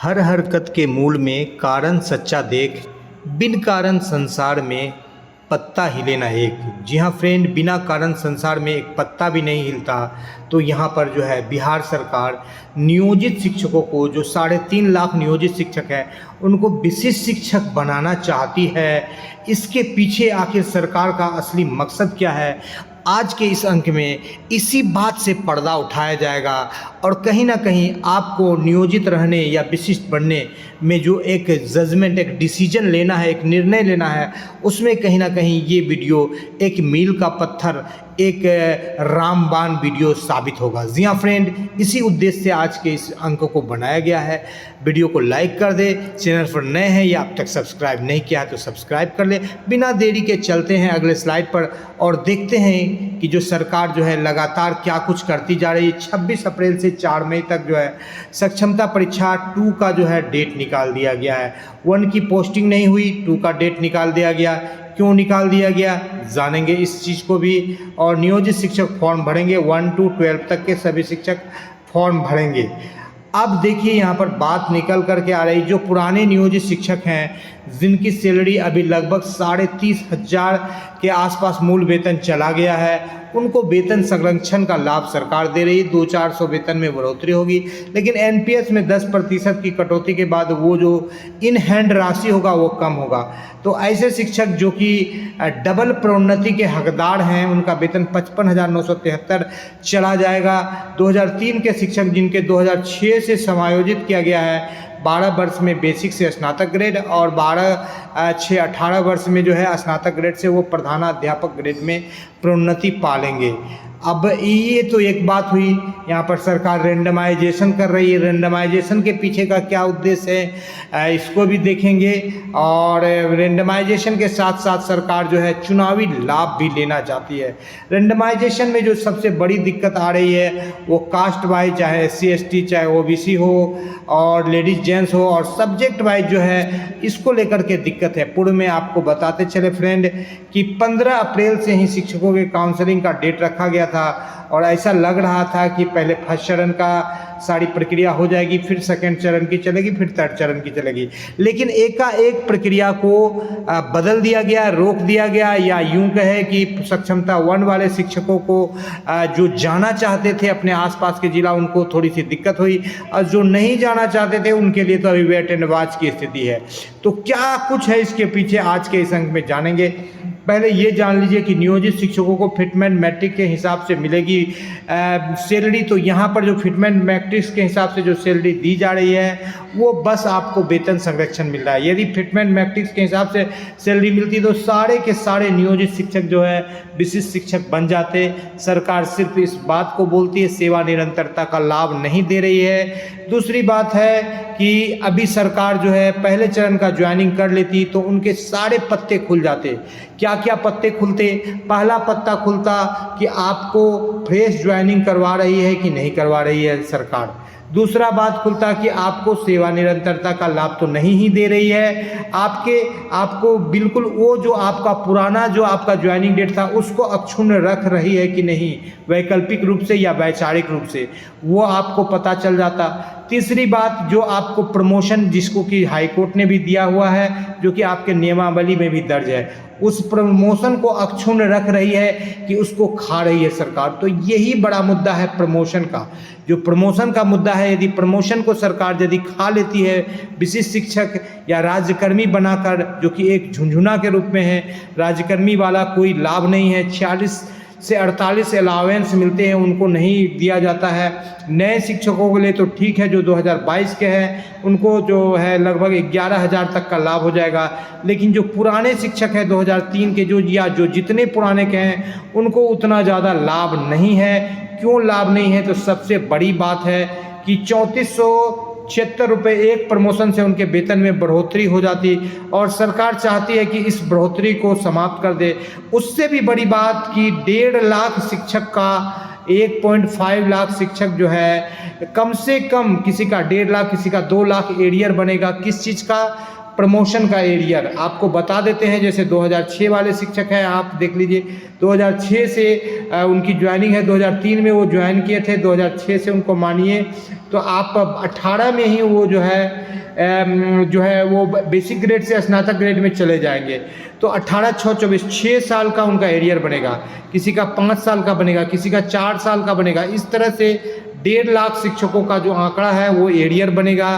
हर हरकत के मूल में कारण सच्चा देख, बिन कारण संसार में पत्ता हिले ना एक। जी हाँ फ्रेंड, बिना कारण संसार में एक पत्ता भी नहीं हिलता। तो यहाँ पर जो है बिहार सरकार नियोजित शिक्षकों को, जो 3.5 लाख नियोजित शिक्षक हैं, उनको विशिष्ट शिक्षक बनाना चाहती है। इसके पीछे आखिर सरकार का असली मकसद क्या है, आज के इस अंक में इसी बात से पर्दा उठाया जाएगा। और कहीं ना कहीं आपको नियोजित रहने या विशिष्ट बनने में जो एक जजमेंट, एक डिसीजन लेना है, एक निर्णय लेना है, उसमें कहीं ना कहीं ये वीडियो एक मील का पत्थर, एक रामबाण वीडियो साबित होगा। जी हाँ फ्रेंड, इसी उद्देश्य से आज के इस अंक को बनाया गया है। वीडियो को लाइक कर दे, चैनल पर नए हैं या अब तक सब्सक्राइब नहीं किया है तो सब्सक्राइब कर ले। बिना देरी के चलते हैं अगले स्लाइड पर और देखते हैं कि जो सरकार जो है लगातार क्या कुछ करती जा रही है। 26 अप्रैल से 4 मई तक जो है सक्षमता परीक्षा 2 का जो है डेट निकाल दिया गया है। 1 की पोस्टिंग नहीं हुई, 2 का डेट निकाल दिया गया। क्यों निकाल दिया गया जानेंगे इस चीज़ को भी। और नियोजित शिक्षक फॉर्म भरेंगे, 1 to 12 तक के सभी शिक्षक फॉर्म भरेंगे। अब देखिए यहाँ पर बात निकल करके आ रही, जो पुराने नियोजित शिक्षक हैं जिनकी सैलरी अभी लगभग 30,500 के आसपास मूल वेतन चला गया है, उनको वेतन संरक्षण का लाभ सरकार दे रही है। 200-400 वेतन में बढ़ोतरी होगी, लेकिन एनपीएस में 10% की कटौती के बाद वो जो इन हैंड राशि होगा वो कम होगा। तो ऐसे शिक्षक जो कि डबल प्रोन्नति के हकदार हैं, उनका वेतन 55,973 चला जाएगा। 2003 के शिक्षक जिनके 2006 से समायोजित किया गया है, 12 वर्ष में बेसिक से स्नातक ग्रेड और 18 वर्ष में जो है स्नातक ग्रेड से वो प्रधानाध्यापक ग्रेड में प्रोन्नति पा लेंगे। अब ये तो एक बात हुई। यहाँ पर सरकार रेंडमाइजेशन कर रही है। रेंडमाइजेशन के पीछे का क्या उद्देश्य है, इसको भी देखेंगे। और रेंडमाइजेशन के साथ साथ सरकार जो है चुनावी लाभ भी लेना चाहती है। रेंडमाइजेशन में जो सबसे बड़ी दिक्कत आ रही है वो कास्ट वाइज, चाहे SC ST, चाहे OBC हो और लेडीज जेंट्स हो, और सब्जेक्ट वाइज जो है इसको लेकर के दिक्कत है। पूर्व में आपको बताते चले फ्रेंड कि 15 अप्रैल से ही शिक्षकों के काउंसलिंग का डेट रखा गया था। और ऐसा लग रहा था कि पहले फर्स्ट चरण का सारी प्रक्रिया हो जाएगी, फिर सेकंड चरण की चलेगी, फिर थर्ड चरण की चलेगी। लेकिन एकाएक प्रक्रिया को बदल दिया गया, रोक दिया गया, या यूं कहे कि सक्षमता 1 वाले शिक्षकों को जो जाना चाहते थे अपने आसपास के जिला, उनको थोड़ी सी दिक्कत हुई, और जो नहीं जाना चाहते थे उनके लिए तो अभी वेट एंड वॉच की स्थिति है। तो क्या कुछ है इसके पीछे, आज के इस अंक में जानेंगे। पहले ये जान लीजिए कि नियोजित शिक्षकों को फिटमेंट मैट्रिक के हिसाब से मिलेगी सैलरी। तो यहाँ पर जो फिटमेंट मैट्रिक्स के हिसाब से जो सैलरी दी जा रही है वो बस आपको वेतन संरक्षण मिल रहा है। यदि फिटमेंट मैट्रिक्स के हिसाब से सैलरी मिलती तो सारे के सारे नियोजित शिक्षक जो है विशिष्ट शिक्षक बन जाते। सरकार सिर्फ इस बात को बोलती है, सेवा निरंतरता का लाभ नहीं दे रही है। दूसरी बात है कि अभी सरकार जो है पहले चरण का ज्वाइनिंग कर लेती तो उनके सारे पत्ते खुल जाते। क्या क्या पत्ते खुलते? पहला पत्ता खुलता कि आपको फ्रेश ज्वाइनिंग करवा रही है कि नहीं करवा रही है सरकार। दूसरा बात खुलता कि आपको सेवा निरंतरता का लाभ तो नहीं ही दे रही है, आपको बिल्कुल वो जो आपका पुराना जो आपका ज्वाइनिंग डेट था उसको अक्षुण्ण रख रही है कि नहीं, वैकल्पिक रूप से या वैचारिक रूप से, वो आपको पता चल जाता। तीसरी बात, जो आपको प्रमोशन, जिसको कि हाईकोर्ट ने भी दिया हुआ है, जो कि आपके नियमावली में भी दर्ज है, उस प्रमोशन को अक्षुण्ण रख रही है कि उसको खा रही है सरकार। तो यही बड़ा मुद्दा है प्रमोशन का। जो प्रमोशन का मुद्दा है, यदि प्रमोशन को सरकार यदि खा लेती है विशिष्ट शिक्षक या राज्यकर्मी बनाकर, जो कि एक झुंझुना के रूप में है, राज्यकर्मी वाला कोई लाभ नहीं है। 46 से 48 अलावेंस मिलते हैं, उनको नहीं दिया जाता है। नए शिक्षकों के लिए तो ठीक है, जो 2022 के हैं उनको जो है लगभग 11,000 तक का लाभ हो जाएगा। लेकिन जो पुराने शिक्षक हैं 2003 के, जो जितने पुराने के हैं, उनको उतना ज़्यादा लाभ नहीं है। क्यों लाभ नहीं है? तो सबसे बड़ी बात है कि 3476 रुपये एक प्रमोशन से उनके वेतन में बढ़ोतरी हो जाती, और सरकार चाहती है कि इस बढ़ोतरी को समाप्त कर दे। उससे भी बड़ी बात कि 1.5 लाख शिक्षक का 1.5 लाख शिक्षक जो है, कम से कम किसी का 1.5 लाख, किसी का 2 लाख एरियर बनेगा। किस चीज़ का? प्रमोशन का एरियर। आपको बता देते हैं, जैसे 2006 वाले शिक्षक हैं, आप देख लीजिए 2006 से उनकी ज्वाइनिंग है, 2003 में वो ज्वाइन किए थे, 2006 से उनको मानिए तो आप 18 में ही वो जो है जो है वो बेसिक ग्रेड से स्नातक ग्रेड में चले जाएंगे तो 18/6/24 6 साल का उनका एरियर बनेगा, किसी का 5 साल का बनेगा, किसी का 4 साल का बनेगा। इस तरह से 1.5 लाख शिक्षकों का जो आंकड़ा है वो एरियर बनेगा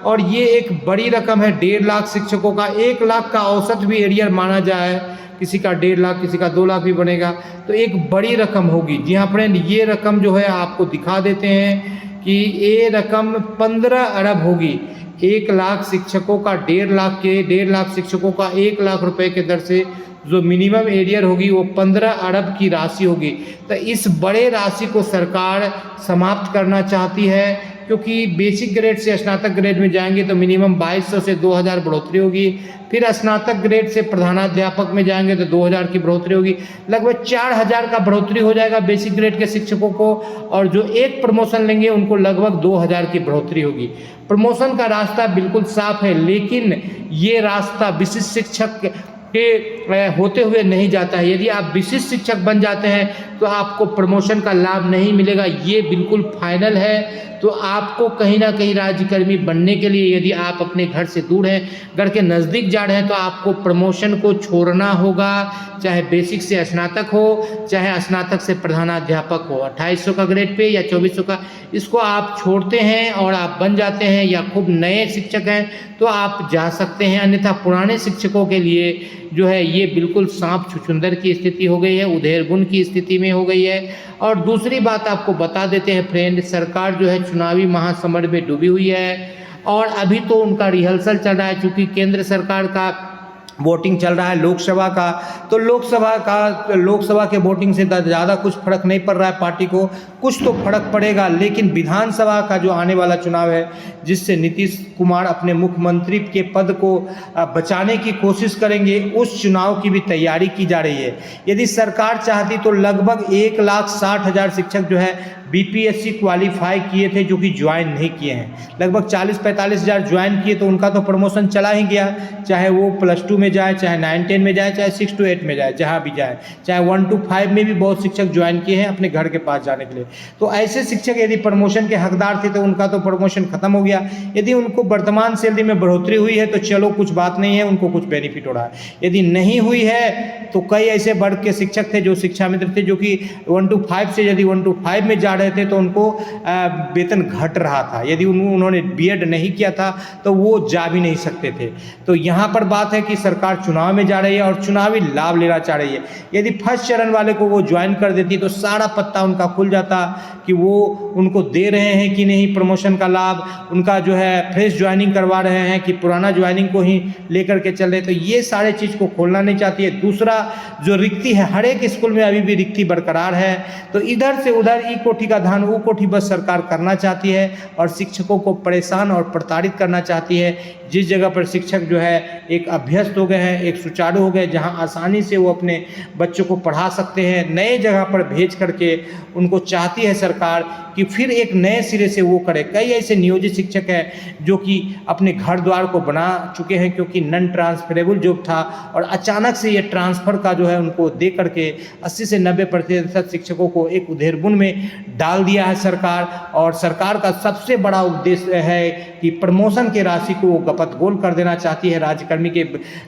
और ये एक बड़ी रकम है। 1.5 लाख शिक्षकों का 1 लाख का औसत भी एरियर माना जाए, किसी का 1.5 लाख, किसी का 2 लाख भी बनेगा, तो एक बड़ी रकम होगी। जी हाँ फ्रेंड, ये रकम जो है आपको दिखा देते हैं कि ये रकम 15 अरब होगी। 1 लाख शिक्षकों का 1.5 लाख शिक्षकों का 1 लाख रुपए के दर से जो मिनिमम एरियर होगी वो 15 अरब की राशि होगी। तो इस बड़े राशि को सरकार समाप्त करना चाहती है, क्योंकि बेसिक ग्रेड से स्नातक ग्रेड में जाएंगे तो मिनिमम 2200 से 2000 बढ़ोतरी होगी, फिर स्नातक ग्रेड से प्रधानाध्यापक में जाएंगे तो 2000 की बढ़ोतरी होगी, लगभग 4000 का बढ़ोतरी हो जाएगा बेसिक ग्रेड के शिक्षकों को, और जो एक प्रमोशन लेंगे उनको लगभग 2000 की बढ़ोतरी होगी। प्रमोशन का रास्ता बिल्कुल साफ है, लेकिन ये रास्ता विशिष्ट शिक्षक के होते हुए नहीं जाता है। यदि आप विशिष्ट शिक्षक बन जाते हैं तो आपको प्रमोशन का लाभ नहीं मिलेगा, ये बिल्कुल फाइनल है। तो आपको कहीं ना कहीं राज्यकर्मी बनने के लिए यदि आप अपने घर से दूर हैं, घर के नज़दीक जा रहे हैं, तो आपको प्रमोशन को छोड़ना होगा, चाहे बेसिक से स्नातक हो, चाहे स्नातक से प्रधानाध्यापक हो। 2800 का ग्रेड पे या 2400 का, इसको आप छोड़ते हैं और आप बन जाते हैं, या खूब नए शिक्षक हैं तो आप जा सकते हैं। अन्यथा पुराने शिक्षकों के लिए जो है ये बिल्कुल सांप छुछुंदर की स्थिति हो गई है, उधेड़ बुन की स्थिति में हो गई है। और दूसरी बात आपको बता देते हैं फ्रेंड, सरकार जो है चुनावी महासमर में डूबी हुई है और अभी तो उनका रिहर्सल चल रहा है, चूँकि केंद्र सरकार का वोटिंग चल रहा है लोकसभा का, तो लोकसभा के वोटिंग से ज़्यादा कुछ फर्क नहीं पड़ रहा है पार्टी को, कुछ तो फर्क पड़ेगा। लेकिन विधानसभा का जो आने वाला चुनाव है, जिससे नीतीश कुमार अपने मुख्यमंत्री के पद को बचाने की कोशिश करेंगे, उस चुनाव की भी तैयारी की जा रही है। यदि सरकार चाहती तो लगभग 1,60,000 शिक्षक जो है बीपीएससी क्वालिफाई किए थे, जो कि ज्वाइन नहीं किए हैं, लगभग 40-45 हज़ार ज्वाइन किए, तो उनका तो प्रमोशन चला ही गया, चाहे वो +2 में जाए, चाहे 9-10 में जाए, चाहे 6 to 8 में जाए, जहाँ भी जाए, चाहे 1 to 5 में भी बहुत शिक्षक ज्वाइन किए हैं अपने घर के पास जाने के लिए। तो ऐसे शिक्षक यदि प्रमोशन के हकदार थे तो उनका तो प्रमोशन खत्म हो गया। यदि उनको वर्तमान सैलरी में बढ़ोतरी हुई है तो चलो कुछ बात नहीं है, उनको कुछ बेनिफिट हो रहा है। यदि नहीं हुई है तो कई ऐसे वर्ग के शिक्षक थे जो शिक्षा मित्र थे, जो कि 1 to 5 से यदि 1 to 5 में जा रहे थे तो उनको वेतन घट रहा था। यदि उन्होंने बीएड नहीं किया था तो वो जा भी नहीं सकते थे। तो यहाँ पर बात है कि सरकार चुनाव में जा रही है और चुनावी लाभ लेना चाह रही है। यदि फर्स्ट चरण वाले को वो ज्वाइन कर देती तो सारा पत्ता उनका खुल जाता कि वो उनको दे रहे हैं कि नहीं प्रमोशन का लाभ, उनका जो है फ्रेश ज्वाइनिंग करवा रहे हैं कि पुराना ज्वाइनिंग को ही लेकर के चल रहे। तो ये सारे चीज़ को खोलना नहीं चाहती है। दूसरा जो रिक्ति है, हर एक स्कूल में अभी भी रिक्ति बरकरार है, तो इधर से उधर ई कोठी का धान ऊ कोठी बस सरकार करना चाहती है और शिक्षकों को परेशान और प्रताड़ित करना चाहती है। जिस जगह पर शिक्षक जो है एक अभ्यस्त हो गए हैं, एक सुचारू हो गए, जहां आसानी से वो अपने बच्चों को पढ़ा सकते हैं, नए जगह पर भेज करके उनको चाहती है सरकार कि फिर एक नए सिरे से वो करे। कई ऐसे नियोजित शिक्षक हैं जो कि अपने घर द्वार को बना चुके हैं, क्योंकि नॉन ट्रांसफरेबल जॉब था और अचानक से ये ट्रांसफ़र का जो है उनको दे करके 80 से 90% शिक्षकों को एक उधेड़बुन में डाल दिया है सरकार। और सरकार का सबसे बड़ा उद्देश्य है कि प्रमोशन के राशि को वो गपतगोल कर देना चाहती है राज्यकर्मी के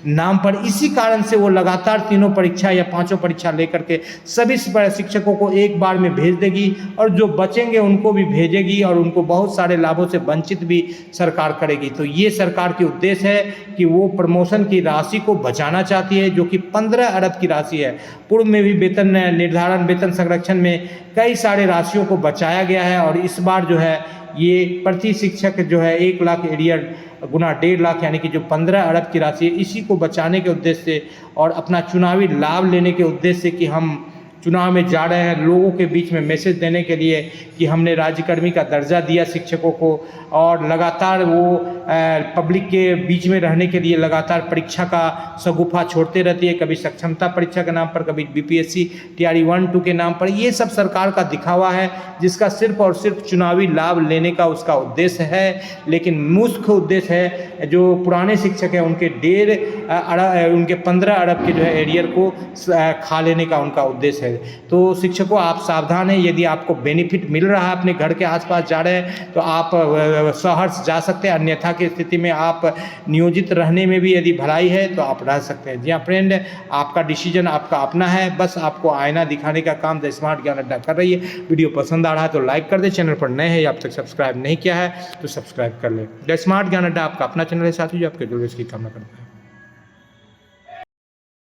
नाम पर। इसी कारण से वो लगातार 3 परीक्षा या 5 परीक्षा लेकर के सभी शिक्षकों को एक बार में भेज देगी और जो बचेंगे उनको भी भेजेगी और उनको बहुत सारे लाभों से वंचित भी सरकार करेगी। तो ये सरकार की उद्देश्य है कि वो प्रमोशन की राशि को बचाना चाहती है, जो कि 15 अरब की राशि है। पूर्व में भी वेतन निर्धारण, वेतन संरक्षण में कई सारे राशियों को बचाया गया है और इस बार जो है ये प्रति शिक्षक जो है 1 लाख एरियर गुना 1.5 लाख, यानी कि जो 15 अरब की राशि है, इसी को बचाने के उद्देश्य से और अपना चुनावी लाभ लेने के उद्देश्य से कि हम चुनाव में जा रहे हैं, लोगों के बीच में मैसेज देने के लिए कि हमने राज्यकर्मी का दर्जा दिया शिक्षकों को, और लगातार वो पब्लिक के बीच में रहने के लिए लगातार परीक्षा का शगुफा छोड़ते रहती है, कभी सक्षमता परीक्षा के नाम पर, कभी बीपीएससी टीआरई 1-2 के नाम पर। ये सब सरकार का दिखावा है, जिसका सिर्फ और सिर्फ चुनावी लाभ लेने का उसका उद्देश्य है। लेकिन मुख्य उद्देश्य है जो पुराने शिक्षक हैं उनके 15 अरब के जो है एरियर को खा लेने का उनका उद्देश्य है। तो शिक्षकों आप सावधान हैं, यदि आपको बेनिफिट मिल रहा है अपने घर के आसपास जा रहे हैं तो आप सहर्ष जा सकते हैं, अन्यथा की स्थिति में आप नियोजित रहने में भी यदि भलाई है तो आप रह सकते हैं। जी हाँ फ्रेंड, आपका डिसीजन आपका अपना है, बस आपको आईना दिखाने का काम द स्मार्ट ज्ञान अड्डा कर रही है। वीडियो पसंद आ रहा है तो लाइक कर दे, चैनल पर नए हैं या अब तक सब्सक्राइब नहीं किया है तो सब्सक्राइब कर ले। द स्मार्ट ज्ञान अड्डा आपका अपना चैनल है साथियों, जो आपके जरूर इसकी कामना करता है।